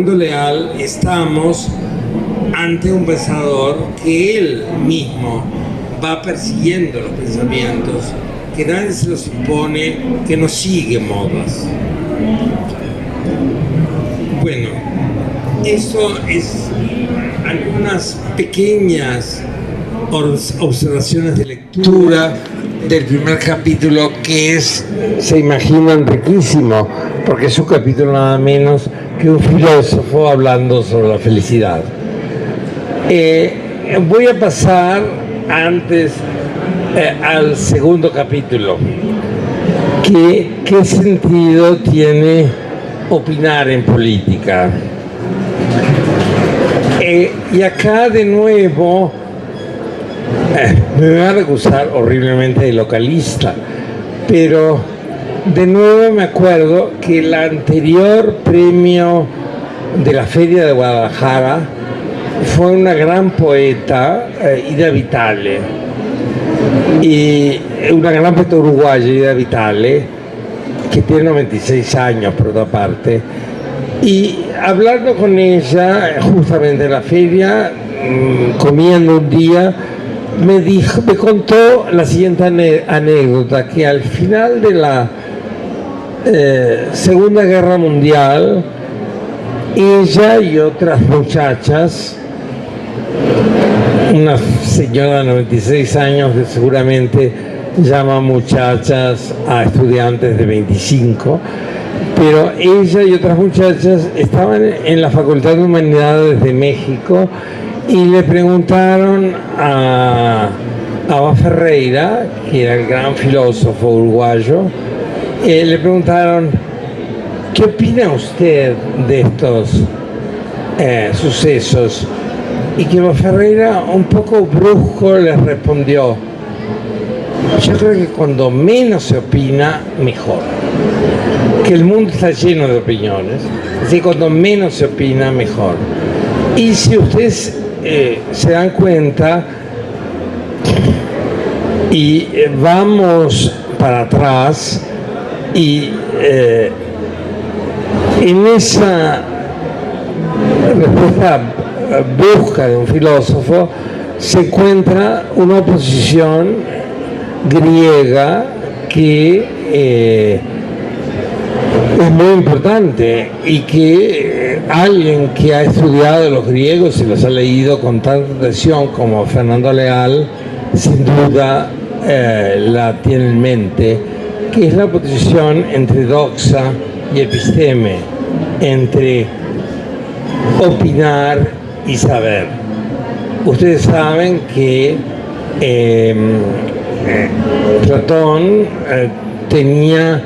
Fernando Leal estamos ante un pensador que él mismo va persiguiendo los pensamientos, que nadie se los impone, que no sigue modas. Bueno, eso es algunas pequeñas observaciones de lectura del primer capítulo, que es, se imaginan, riquísimo, porque es un capítulo nada menos que un filósofo hablando sobre la felicidad. Voy a pasar antes al segundo capítulo. ¿Qué sentido tiene opinar en política? Y acá de nuevo me voy a recusar horriblemente de localista, pero de nuevo me acuerdo que el anterior premio de la Feria de Guadalajara fue una gran poeta, Ida Vitale, y una gran poeta uruguaya, Ida Vitale, que tiene 96 años por otra parte, y hablando con ella justamente en la feria, comiendo un día, me contó la siguiente anécdota, que al final de la Segunda Guerra Mundial, ella y otras muchachas, una señora de 96 años que seguramente llama muchachas a estudiantes de 25, pero ella y otras muchachas estaban en la Facultad de Humanidades de México y le preguntaron a Abba Ferreira, que era el gran filósofo uruguayo, le preguntaron: ¿qué opina usted de estos sucesos? Y que Abba Ferreira, un poco brusco, les respondió: yo creo que cuando menos se opina, mejor. Que el mundo está lleno de opiniones, así que cuando menos se opina, mejor. Y si ustedes se dan cuenta, y vamos para atrás, y en esa respuesta busca de un filósofo se encuentra una oposición griega que es muy importante y que alguien que ha estudiado los griegos y los ha leído con tanta atención como Fernando Leal sin duda la tiene en mente, que es la oposición entre doxa y episteme, entre opinar y saber. Ustedes saben que Platón tenía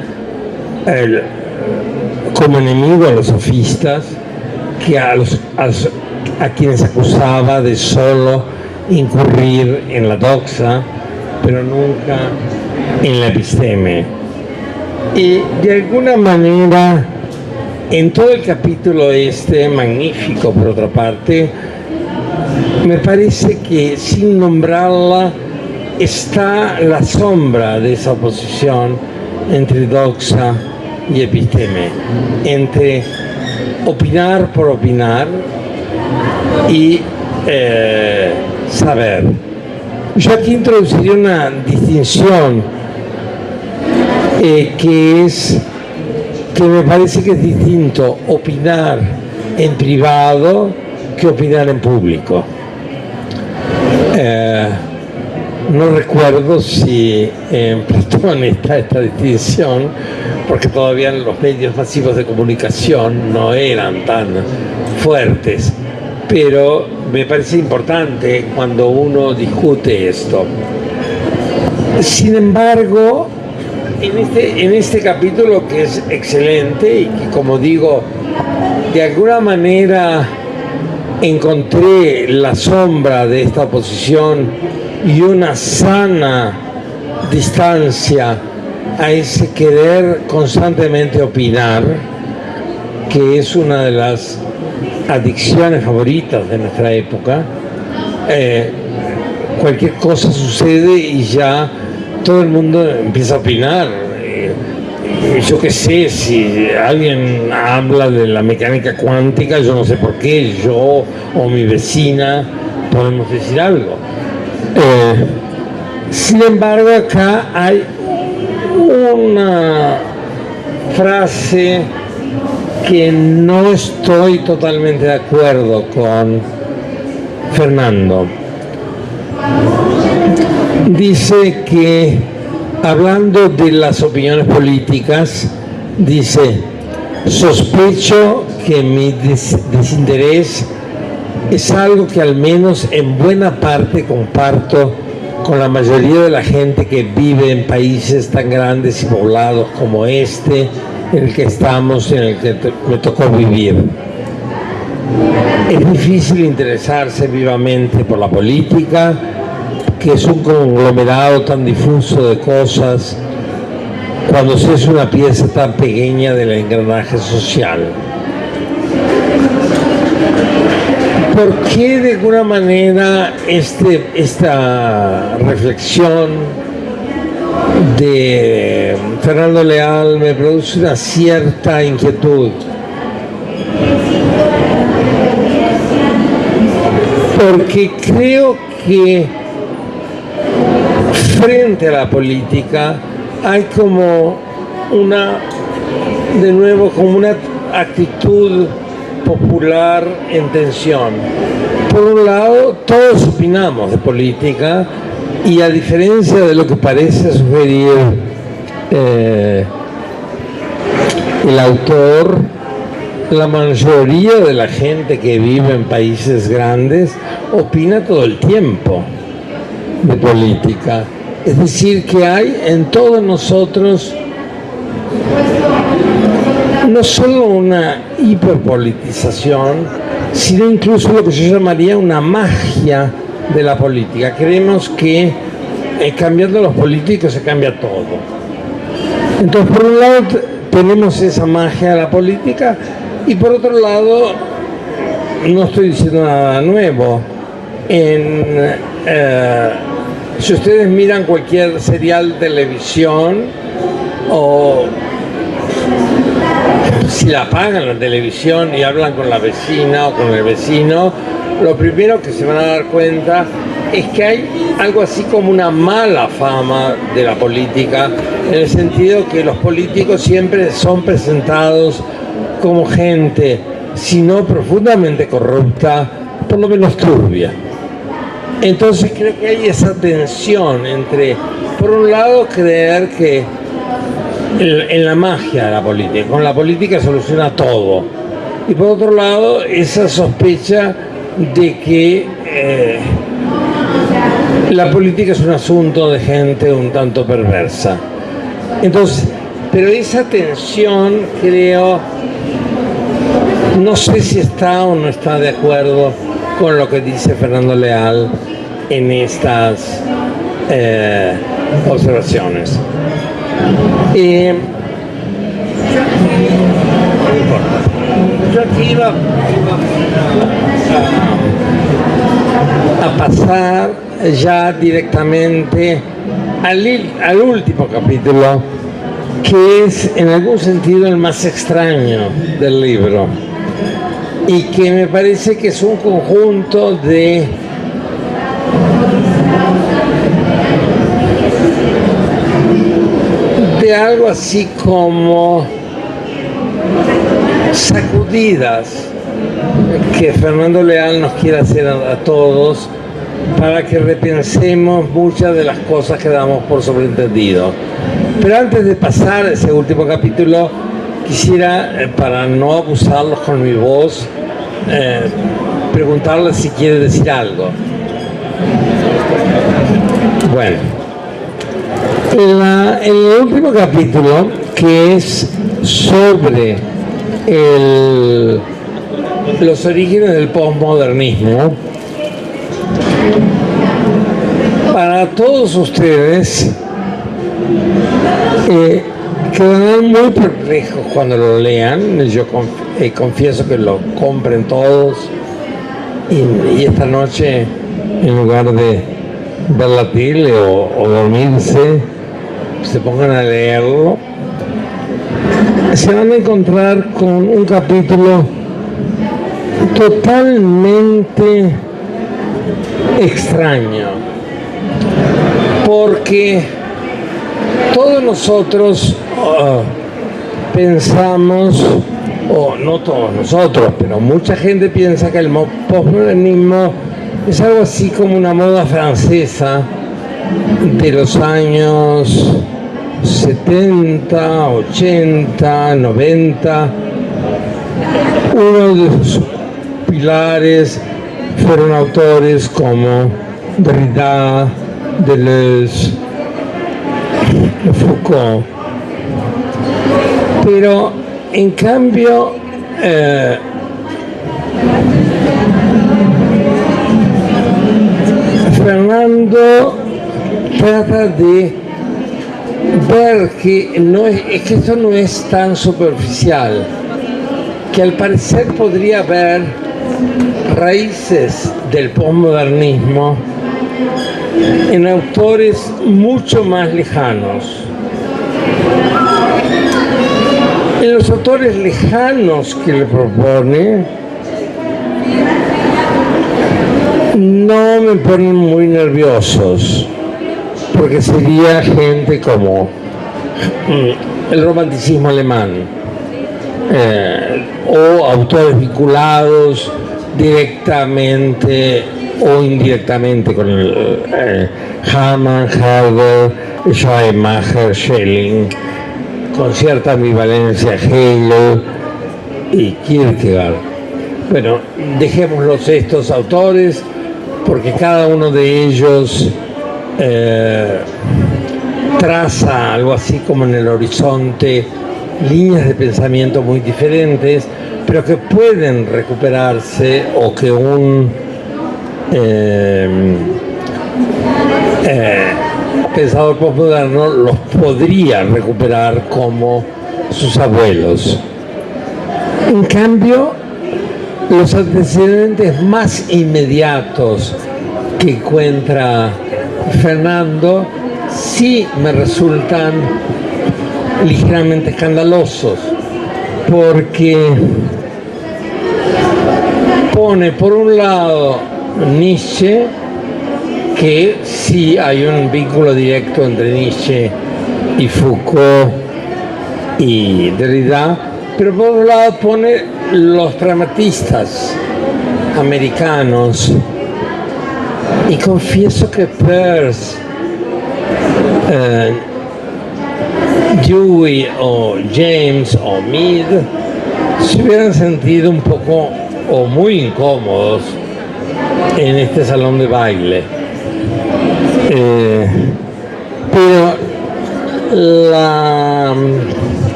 como enemigo a los sofistas, que a quienes acusaba de solo incurrir en la doxa, pero nunca en la episteme. Y de alguna manera, en todo el capítulo magnífico por otra parte, me parece que sin nombrarla está la sombra de esa oposición entre doxa y episteme, entre opinar por opinar y saber. Yo aquí introduciría una distinción que me parece que es distinto opinar en privado que opinar en público. No recuerdo si en Platón está esta distinción, porque todavía los medios masivos de comunicación no eran tan fuertes, pero me parece importante cuando uno discute esto. Sin embargo, en este capítulo, que es excelente y que, como digo, de alguna manera encontré la sombra de esta oposición y una sana distancia a ese querer constantemente opinar, que es una de las adicciones favoritas de nuestra época. Cualquier cosa sucede y ya todo el mundo empieza a opinar. yo qué sé, si alguien habla de la mecánica cuántica, yo no sé por qué yo o mi vecina podemos decir algo. Sin embargo, acá hay una frase que no estoy totalmente de acuerdo con Fernando. Dice que, hablando de las opiniones políticas, dice: sospecho que mi desinterés es algo que al menos en buena parte comparto con la mayoría de la gente que vive en países tan grandes y poblados como este, en el que estamos, en el que me tocó vivir. Es difícil interesarse vivamente por la política, que es un conglomerado tan difuso de cosas, cuando se es una pieza tan pequeña del engranaje social. ¿Por qué de alguna manera esta reflexión de Fernando Leal me produce una cierta inquietud? Porque creo que frente a la política hay como una actitud popular en tensión. Por un lado, todos opinamos de política y, a diferencia de lo que parece sugerir el autor, la mayoría de la gente que vive en países grandes opina todo el tiempo de política. Es decir, que hay en todos nosotros no solo una hiperpolitización, sino incluso lo que yo llamaría una magia de la política. Creemos que cambiando los políticos se cambia todo. Entonces, por un lado tenemos esa magia de la política y por otro lado, no estoy diciendo nada nuevo, si ustedes miran cualquier serial de televisión o si la apagan la televisión y hablan con la vecina o con el vecino, lo primero que se van a dar cuenta es que hay algo así como una mala fama de la política, en el sentido que los políticos siempre son presentados como gente, si no profundamente corrupta, por lo menos turbia. Entonces creo que hay esa tensión entre, por un lado, creer que en la magia de la política, con la política soluciona todo, y por otro lado, esa sospecha de que la política es un asunto de gente un tanto perversa. Entonces, pero esa tensión, creo, no sé si está o no está de acuerdo con lo que dice Fernando Leal en estas observaciones. Yo aquí iba a pasar ya directamente al último capítulo, que es en algún sentido el más extraño del libro y que me parece que es un conjunto de algo así como sacudidas que Fernando Leal nos quiere hacer a todos para que repensemos muchas de las cosas que damos por sobreentendido. Pero antes de pasar a ese último capítulo, quisiera, para no abusarlos con mi voz, preguntarle si quiere decir algo. Bueno, en el último capítulo, que es sobre los orígenes del posmodernismo, para todos ustedes quedarán muy perplejos cuando lo lean. Yo confieso que lo compren todos y esta noche, en lugar de ver la tele o dormirse, se pongan a leerlo, se van a encontrar con un capítulo totalmente extraño, porque todos nosotros pensamos, o no todos nosotros, pero mucha gente piensa que el posmodernismo es algo así como una moda francesa de los años 70, 80, 90. Uno de sus pilares fueron autores como Derrida, Deleuze, Foucault. Pero en cambio Fernando trata de ver que que esto no es tan superficial, que al parecer podría haber raíces del posmodernismo en autores mucho más lejanos. En los autores lejanos que le propone, no me ponen muy nerviosos, porque sería gente como el romanticismo alemán, o autores vinculados directamente o indirectamente con Hamann, Herder, Schleiermacher, Schelling, con cierta ambivalencia Hegel y Kierkegaard. Bueno, dejémoslos estos autores, porque cada uno de ellos traza algo así como en el horizonte líneas de pensamiento muy diferentes, pero que pueden recuperarse, o que un pensador posmoderno los podría recuperar como sus abuelos. En cambio, los antecedentes más inmediatos que encuentra Fernando sí me resultan ligeramente escandalosos, porque pone por un lado Nietzsche, que sí hay un vínculo directo entre Nietzsche y Foucault y Derrida, pero por otro lado pone los pragmatistas americanos, y confieso que Peirce, Dewey o James o Mead se hubieran sentido un poco o muy incómodos en este salón de baile. Pero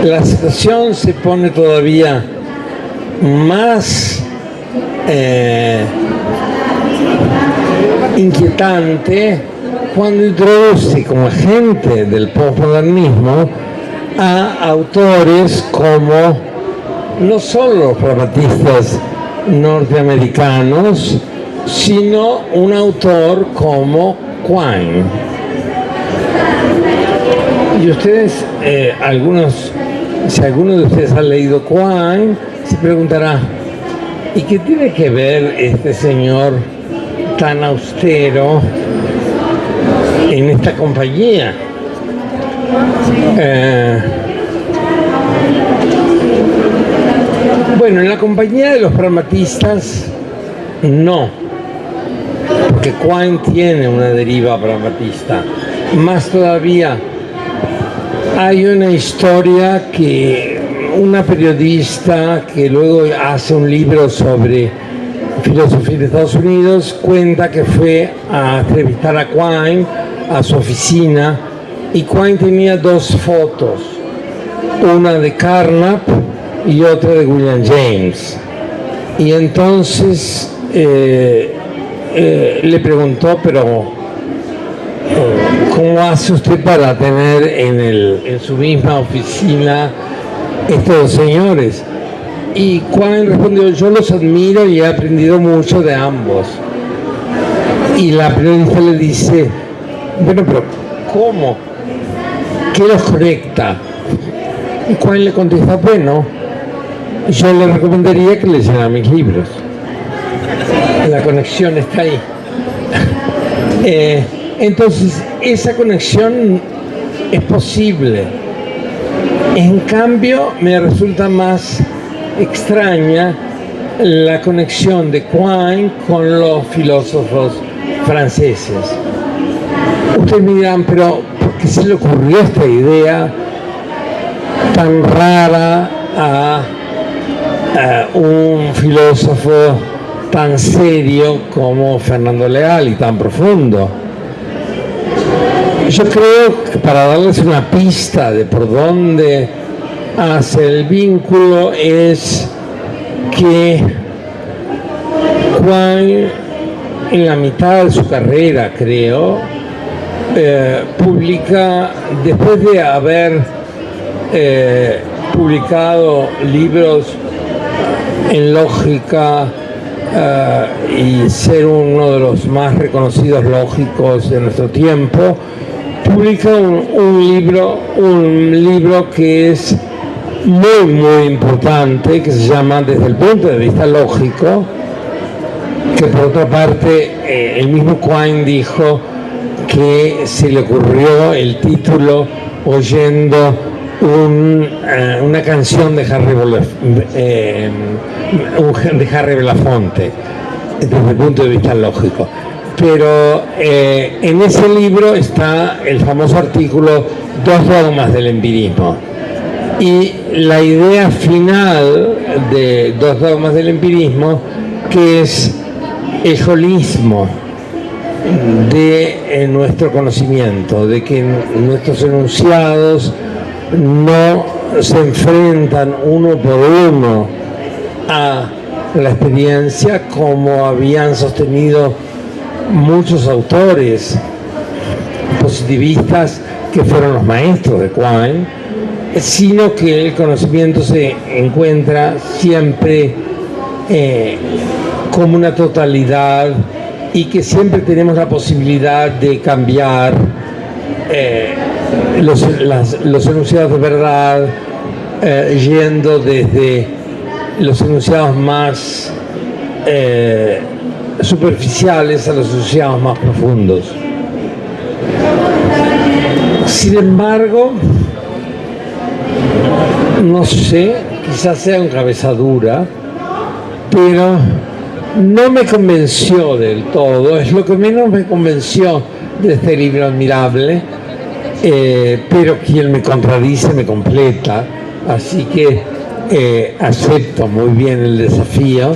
la situación se pone todavía más inquietante cuando introduce como agente del posmodernismo a autores como no solo los pragmatistas norteamericanos, sino un autor como Quine. Y ustedes, si alguno de ustedes ha leído Quine, se preguntará, ¿y qué tiene que ver este señor tan austero en esta compañía? Bueno, en la compañía de los pragmatistas no, porque Quine tiene una deriva pragmatista. Más todavía, hay una historia que una periodista que luego hace un libro sobre filosofía de Estados Unidos cuenta que fue a entrevistar a Quine a su oficina, y Quine tenía dos fotos, una de Carnap y otra de William James, y entonces le preguntó, pero ¿cómo hace usted para tener en su misma oficina estos dos señores? Y Quine respondió, yo los admiro y he aprendido mucho de ambos. Y la periodista le dice, bueno, pero ¿cómo? ¿Qué los conecta? Y Quine le contesta, bueno, yo le recomendaría que leyera mis libros. La conexión está ahí. Entonces, esa conexión es posible. En cambio, me resulta más extraña la conexión de Quine con los filósofos franceses. Ustedes me dirán, pero ¿por qué se le ocurrió esta idea tan rara a un filósofo tan serio como Fernando Leal y tan profundo? Yo creo que para darles una pista de por dónde hace el vínculo es que Quine, en la mitad de su carrera, creo, publica, después de haber publicado libros en lógica y ser uno de los más reconocidos lógicos de nuestro tiempo, publica un libro que es muy importante, que se llama Desde el punto de vista lógico, que por otra parte el mismo Quine dijo que se le ocurrió el título oyendo una canción de Harry Belafonte, desde el punto de vista lógico. Pero en ese libro está el famoso artículo Dos dogmas del empirismo. Y la idea final de Dos dogmas del empirismo, que es el holismo de nuestro conocimiento, de que nuestros enunciados no se enfrentan uno por uno a la experiencia como habían sostenido muchos autores positivistas que fueron los maestros de Quine, sino que el conocimiento se encuentra siempre como una totalidad y que siempre tenemos la posibilidad de cambiar los enunciados de verdad, yendo desde los enunciados más superficiales a los enunciados más profundos. Sin embargo, no sé, quizás sea un cabezadura, pero no me convenció del todo. Es lo que menos me convenció de este libro admirable, pero quien me contradice me completa, así que acepto muy bien el desafío.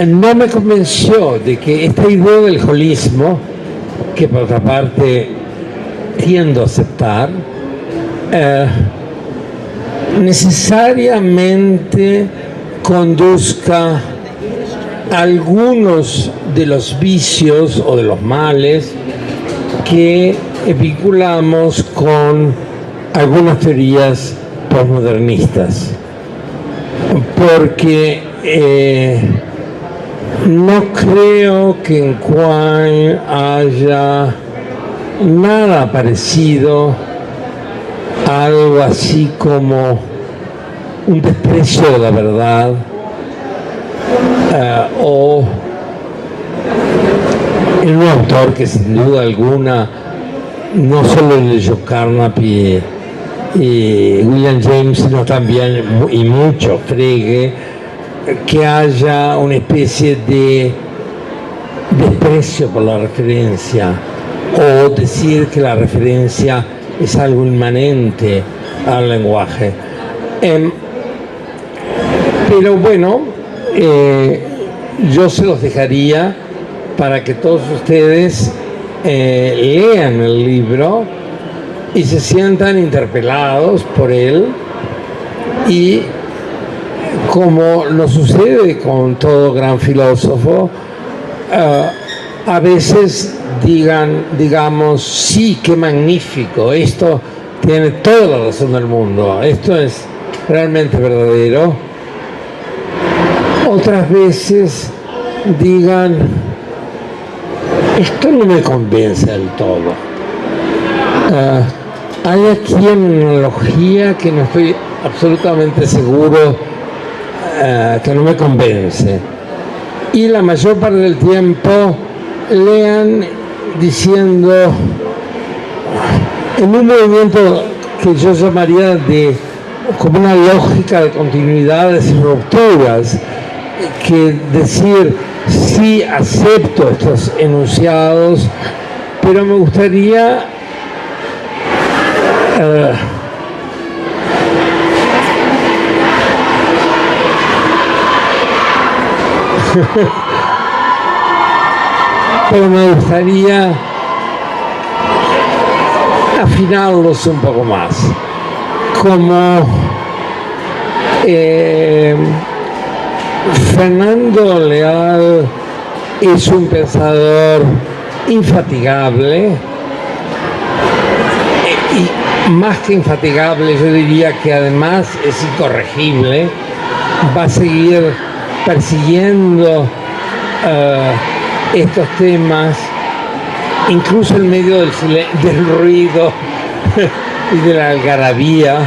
No me convenció de que esta idea del holismo, que por otra parte tiendo a aceptar, necesariamente conduzca a algunos de los vicios o de los males que vinculamos con algunas teorías postmodernistas, porque no creo que en Quine haya nada parecido a algo así como un desprecio de la verdad o en un autor que sin duda alguna no solo leyó Carnap y William James, sino también y mucho Frege, que haya una especie de desprecio por la referencia o decir que la referencia es algo inmanente al lenguaje. Pero bueno, yo se los dejaría para que todos ustedes lean el libro y se sientan interpelados por él, y como nos sucede con todo gran filósofo, a veces digamos, sí, qué magnífico, esto tiene toda la razón del mundo, esto es realmente verdadero. Otras veces digan, esto no me convence del todo. Hay aquí una analogía que no estoy absolutamente seguro que no me convence. Y la mayor parte del tiempo lean diciendo, en un movimiento que yo llamaría de como una lógica de continuidades y rupturas, que decir, sí acepto estos enunciados, pero me gustaría pero me gustaría afinarlos un poco más, como Fernando Leal es un pensador infatigable, y más que infatigable, yo diría que además es incorregible. Va a seguir persiguiendo estos temas, incluso en medio del ruido y de la algarabía.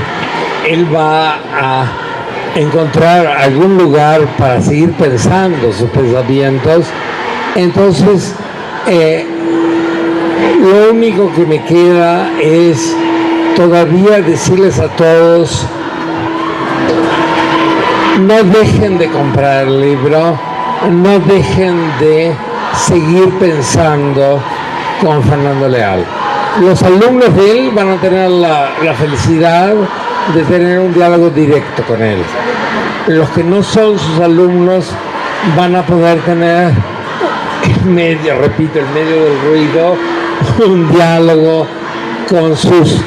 Él va a encontrar algún lugar para seguir pensando sus pensamientos. Entonces, lo único que me queda es todavía decirles a todos: no dejen de comprar el libro, no dejen de seguir pensando con Fernando Leal. Los alumnos de él van a tener la felicidad de tener un diálogo directo con él. Los que no son sus alumnos van a poder tener en medio del ruido, un diálogo con sus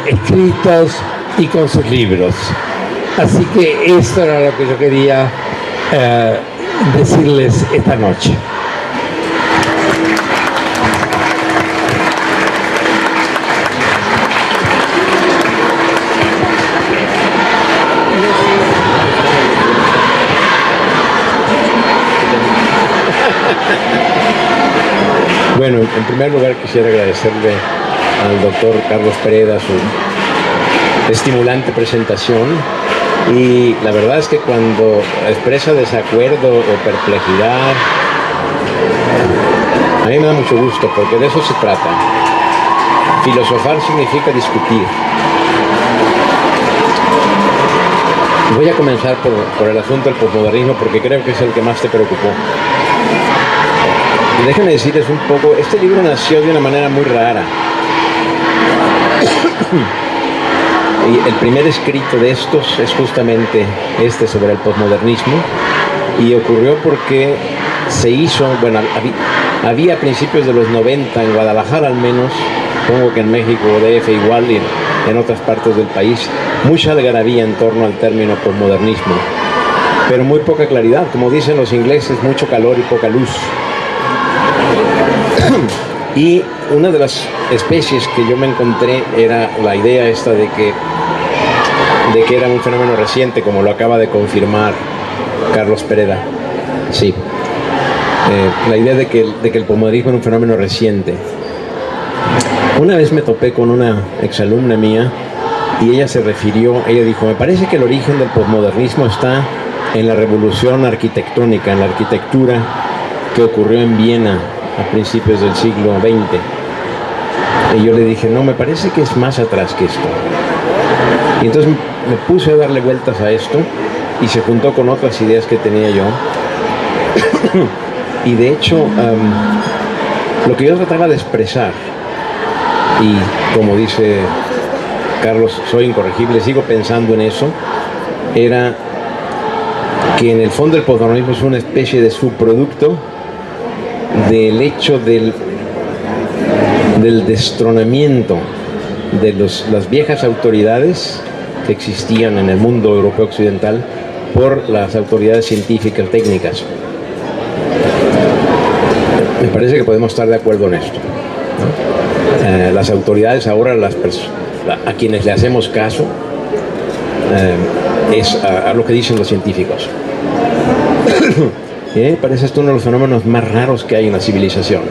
escritos y con sus libros. Así que esto era lo que yo quería decirles esta noche. Bueno, en primer lugar quisiera agradecerle al doctor Carlos Pereda su estimulante presentación, y la verdad es que cuando expresa desacuerdo o perplejidad, a mí me da mucho gusto, porque de eso se trata. Filosofar significa discutir. Voy a comenzar por el asunto del posmodernismo, porque creo que es el que más te preocupó. Y déjenme decirles un poco, este libro nació de una manera muy rara. Y el primer escrito de estos es justamente este sobre el posmodernismo, y ocurrió porque se hizo, bueno, había a principios de los 90 en Guadalajara al menos, supongo que en México o DF igual, y en otras partes del país, mucha algarabía en torno al término posmodernismo, pero muy poca claridad, como dicen los ingleses, mucho calor y poca luz. Y una de las especies que yo me encontré era la idea esta de que era un fenómeno reciente, como lo acaba de confirmar Carlos Pereda. Sí, la idea de que el posmodernismo era un fenómeno reciente. Una vez me topé con una exalumna mía y ella dijo: me parece que el origen del posmodernismo está en la revolución arquitectónica, en la arquitectura que ocurrió en Viena a principios del siglo XX. Y yo le dije: no, me parece que es más atrás que esto. Y entonces me puse a darle vueltas a esto, y se juntó con otras ideas que tenía yo. Y de hecho, lo que yo trataba de expresar, y como dice Carlos, soy incorregible, sigo pensando en eso, era que en el fondo el posmodernismo es una especie de subproducto del hecho del destronamiento de las viejas autoridades que existían en el mundo europeo occidental por las autoridades científicas, técnicas. Me parece que podemos estar de acuerdo en esto, ¿no? Las autoridades ahora, a quienes le hacemos caso, es a lo que dicen los científicos. Me parece esto uno de los fenómenos más raros que hay en la civilización,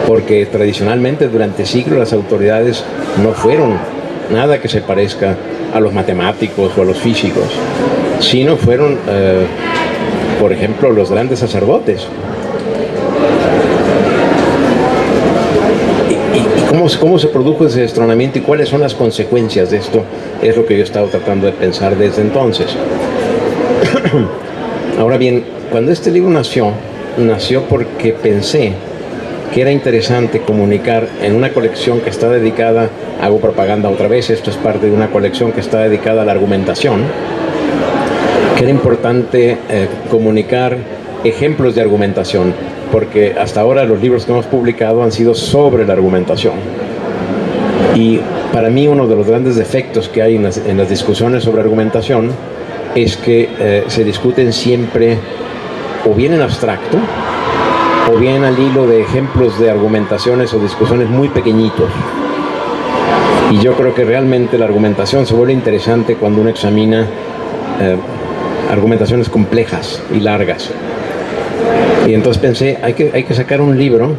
porque tradicionalmente durante siglos las autoridades no fueron nada que se parezca a los matemáticos o a los físicos, sino fueron, por ejemplo, los grandes sacerdotes. ¿Y cómo se produjo ese destronamiento y cuáles son las consecuencias de esto? Es lo que yo he estado tratando de pensar desde entonces. Ahora bien, cuando este libro nació porque pensé que era interesante comunicar en una colección que está dedicada, hago propaganda otra vez, esto es parte de una colección que está dedicada a la argumentación, que era importante comunicar ejemplos de argumentación, porque hasta ahora los libros que hemos publicado han sido sobre la argumentación. Y para mí uno de los grandes defectos que hay en las discusiones sobre argumentación es que se discuten siempre o bien en abstracto o bien al hilo de ejemplos de argumentaciones o discusiones muy pequeñitos. Y yo creo que realmente la argumentación se vuelve interesante cuando uno examina argumentaciones complejas y largas. Y entonces pensé, hay que sacar un libro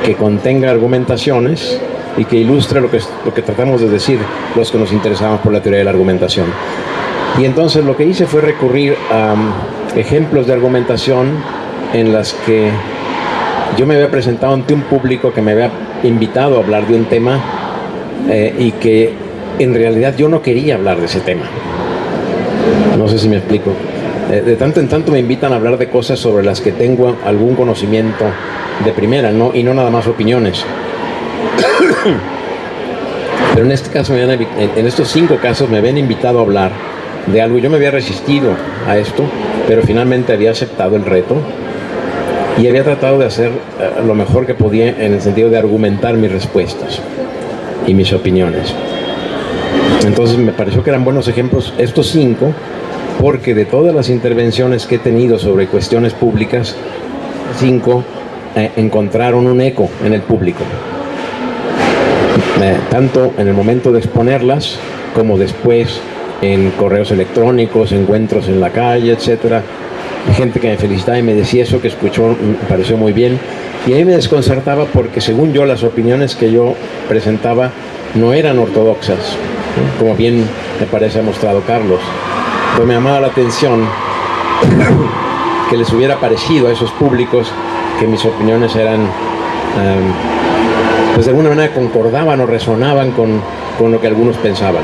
que contenga argumentaciones y que ilustre lo que tratamos de decir los que nos interesamos por la teoría de la argumentación. Y entonces lo que hice fue recurrir a ejemplos de argumentación en las que yo me había presentado ante un público que me había invitado a hablar de un tema y que en realidad yo no quería hablar de ese tema. No sé si me explico. De tanto en tanto me invitan a hablar de cosas sobre las que tengo algún conocimiento de primera, y no nada más opiniones. Pero en este caso, en estos 5 casos me habían invitado a hablar de algo. Yo me había resistido a esto, pero finalmente había aceptado el reto y había tratado de hacer lo mejor que podía en el sentido de argumentar mis respuestas y mis opiniones. Entonces me pareció que eran buenos ejemplos estos 5, porque de todas las intervenciones que he tenido sobre cuestiones públicas, 5 encontraron un eco en el público. Tanto en el momento de exponerlas como después en correos electrónicos, encuentros en la calle, etcétera. Gente que me felicitaba y me decía eso que escuchó, me pareció muy bien. Y a mí me desconcertaba porque, según yo, las opiniones que yo presentaba no eran ortodoxas, ¿no? Como bien me parece ha mostrado Carlos. Pero me llamaba la atención que les hubiera parecido a esos públicos que mis opiniones eran, pues de alguna manera concordaban o resonaban con lo que algunos pensaban.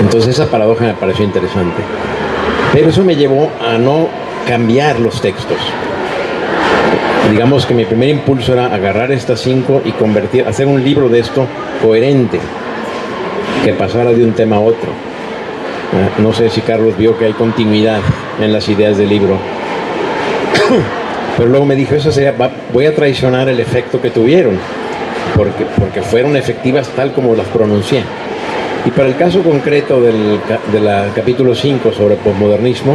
Entonces esa paradoja me pareció interesante. Pero eso me llevó a no cambiar los textos. Digamos que mi primer impulso era agarrar estas 5 y hacer un libro de esto coherente, que pasara de un tema a otro. No sé si Carlos vio que hay continuidad en las ideas del libro. Pero luego me dijo, voy a traicionar el efecto que tuvieron, porque fueron efectivas tal como las pronuncié. Y para el caso concreto del capítulo 5 sobre posmodernismo,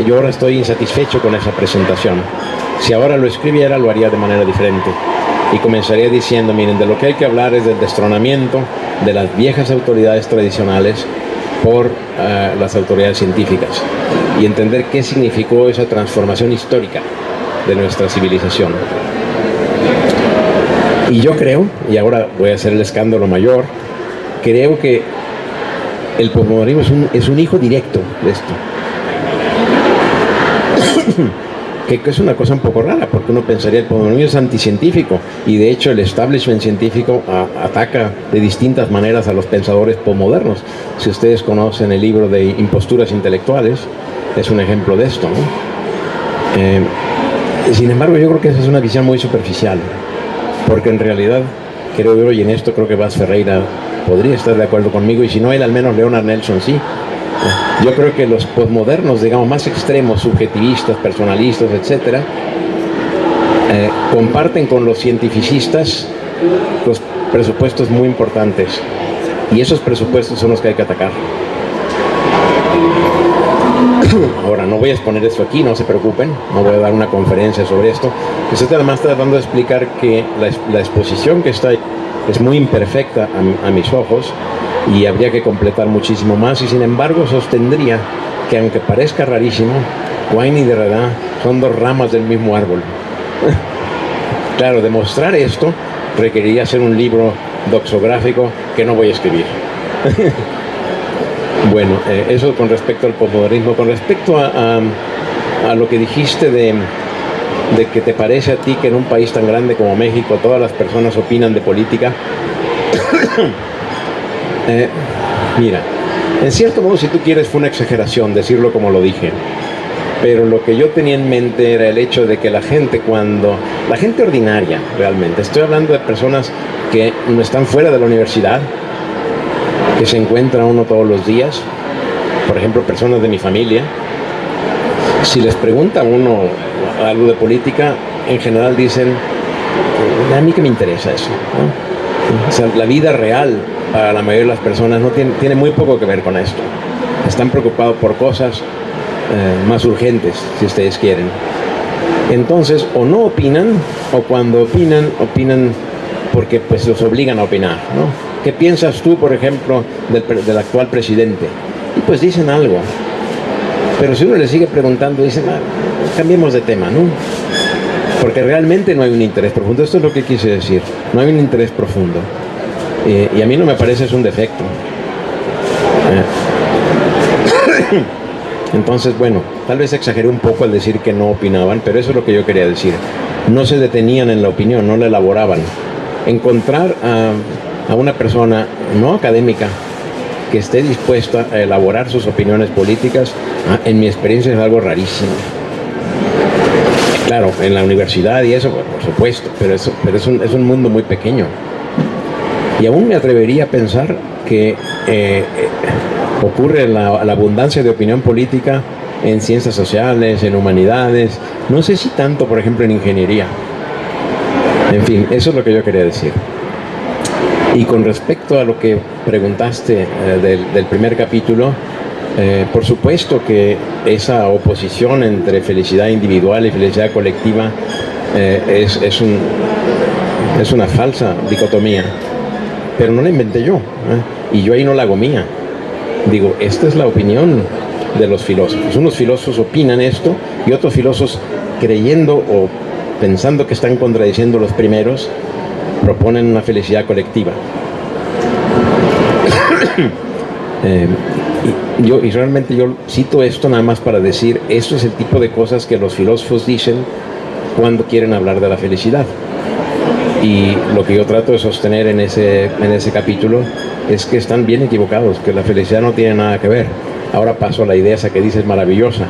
yo ahora estoy insatisfecho con esa presentación. Si ahora lo escribiera, lo haría de manera diferente. Y comenzaría diciendo, miren, de lo que hay que hablar es del destronamiento de las viejas autoridades tradicionales por las autoridades científicas. Y entender qué significó esa transformación histórica de nuestra civilización. Y yo creo, y ahora voy a hacer el escándalo mayor, creo que el posmodernismo es un hijo directo de esto. Que es una cosa un poco rara, porque uno pensaría el posmodernismo es anticientífico, y de hecho el establishment científico ataca de distintas maneras a los pensadores posmodernos. Si ustedes conocen el libro de Imposturas Intelectuales, es un ejemplo de esto, ¿no? Sin embargo, yo creo que esa es una visión muy superficial, porque en realidad, creo yo, y en esto creo que Vaz Ferreira podría estar de acuerdo conmigo, y si no él, al menos Leonard Nelson sí. Yo creo que los posmodernos, digamos, más extremos, subjetivistas, personalistas, etcétera, comparten con los cientificistas los presupuestos muy importantes, y esos presupuestos son los que hay que atacar. Ahora, no voy a exponer esto aquí, no se preocupen, no voy a dar una conferencia sobre esto. Estoy además tratando de explicar que la exposición que está ahí es muy imperfecta a mis ojos, y habría que completar muchísimo más, y sin embargo sostendría que, aunque parezca rarísimo, Quine y Derrida son 2 ramas del mismo árbol. Claro, demostrar esto requeriría hacer un libro doxográfico que no voy a escribir. Bueno, eso con respecto al posmodernismo. Con respecto a lo que dijiste de que te parece a ti que en un país tan grande como México todas las personas opinan de política. Mira, en cierto modo, si tú quieres, fue una exageración decirlo como lo dije, pero lo que yo tenía en mente era el hecho de que la gente ordinaria, realmente, estoy hablando de personas que no están fuera de la universidad, que se encuentra uno todos los días, por ejemplo, personas de mi familia. Si les pregunta a uno algo de política, en general dicen, a mí que me interesa eso, ¿no? O sea, la vida real para la mayoría de las personas no tiene muy poco que ver con esto. Están preocupados por cosas más urgentes, si ustedes quieren. Entonces, o no opinan, o cuando opinan porque pues los obligan a opinar, ¿no? ¿Qué piensas tú, por ejemplo, del actual presidente? Y pues dicen algo. Pero si uno le sigue preguntando, dicen, cambiemos de tema, ¿no? Porque realmente no hay un interés profundo. Esto es lo que quise decir. No hay un interés profundo. Y a mí no me parece es un defecto. Entonces, bueno, tal vez exageré un poco al decir que no opinaban, pero eso es lo que yo quería decir. No se detenían en la opinión, no la elaboraban. Encontrar a una persona no académica que esté dispuesta a elaborar sus opiniones políticas, en mi experiencia es algo rarísimo. Claro, en la universidad y eso, por supuesto, pero es un mundo muy pequeño. Y aún me atrevería a pensar que ocurre la abundancia de opinión política en ciencias sociales, en humanidades, no sé si tanto, por ejemplo, en ingeniería. En fin, eso es lo que yo quería decir. Y con respecto a lo que preguntaste del primer capítulo, por supuesto que esa oposición entre felicidad individual y felicidad colectiva es una falsa dicotomía, pero no la inventé yo, y yo ahí no la hago mía. Digo, esta es la opinión de los filósofos. Unos filósofos opinan esto y otros filósofos, creyendo o pensando que están contradiciendo los primeros, proponen una felicidad colectiva. Y realmente yo cito esto nada más para decir, esto es el tipo de cosas que los filósofos dicen cuando quieren hablar de la felicidad. Y lo que yo trato de sostener en ese capítulo es que están bien equivocados, que la felicidad no tiene nada que ver. Ahora paso a la idea esa que dices maravillosa.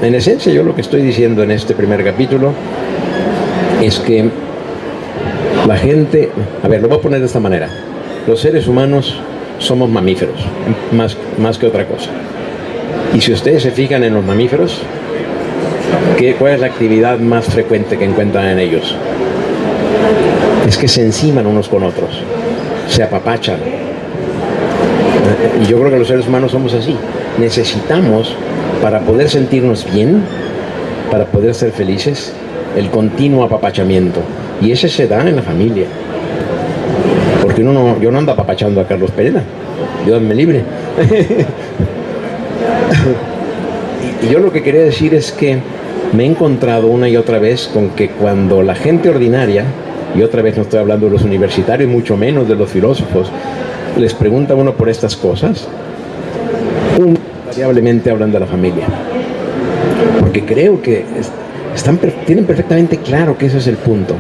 En esencia, yo lo que estoy diciendo en este primer capítulo es que la gente, a ver, lo voy a poner de esta manera: los seres humanos somos mamíferos, más que otra cosa. Y si ustedes se fijan en los mamíferos, ¿cuál es la actividad más frecuente que encuentran en ellos? Es que se enciman unos con otros, se apapachan. Y yo creo que los seres humanos somos así. Necesitamos, para poder sentirnos bien, para poder ser felices, el continuo apapachamiento. Y ese se da en la familia. Porque yo no ando apapachando a Carlos Pereda, Dios me libre. Y yo lo que quería decir es que me he encontrado una y otra vez con que cuando la gente ordinaria, y otra vez no estoy hablando de los universitarios, mucho menos de los filósofos, les pregunta a uno por estas cosas, invariablemente hablan de la familia. Porque creo que tienen perfectamente claro que ese es el punto.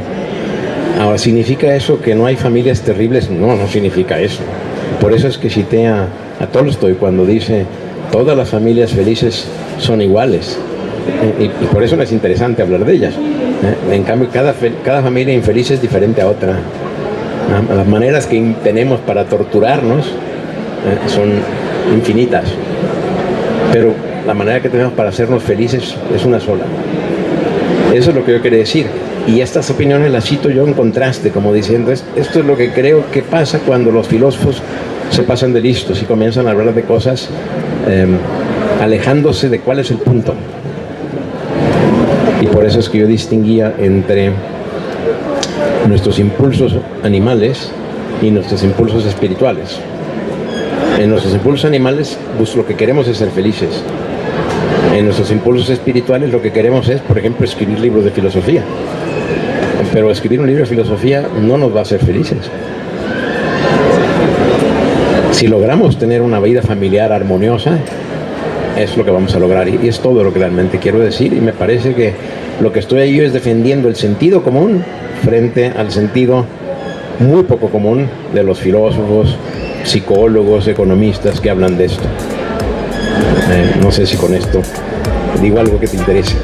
Ahora, ¿significa eso que no hay familias terribles? No, no significa eso. Por eso es que cité a Tolstoy cuando dice, todas las familias felices son iguales. Y por eso no es interesante hablar de ellas. En cambio, cada familia infeliz es diferente a otra. Las maneras que tenemos para torturarnos son infinitas. Pero la manera que tenemos para hacernos felices es una sola. Eso es lo que yo quería decir. Y estas opiniones las cito yo en contraste, como diciendo, esto es lo que creo que pasa cuando los filósofos se pasan de listos y comienzan a hablar de cosas alejándose de cuál es el punto. Y por eso es que yo distinguía entre nuestros impulsos animales y nuestros impulsos espirituales. En nuestros impulsos animales, pues lo que queremos es ser felices. En nuestros impulsos espirituales lo que queremos es, por ejemplo, escribir libros de filosofía. Pero escribir un libro de filosofía no nos va a hacer felices. Si logramos tener una vida familiar armoniosa, es lo que vamos a lograr, y es todo lo que realmente quiero decir. Y me parece que lo que estoy ahí es defendiendo el sentido común frente al sentido muy poco común de los filósofos, psicólogos, economistas que hablan de esto. No sé si con esto digo algo que te interese.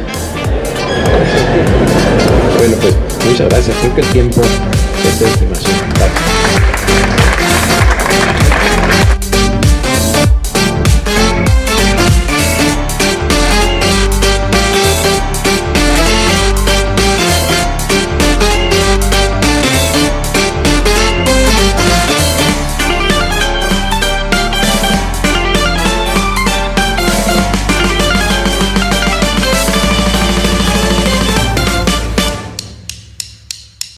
Bueno, pues muchas gracias. Creo que el tiempo es demasiado.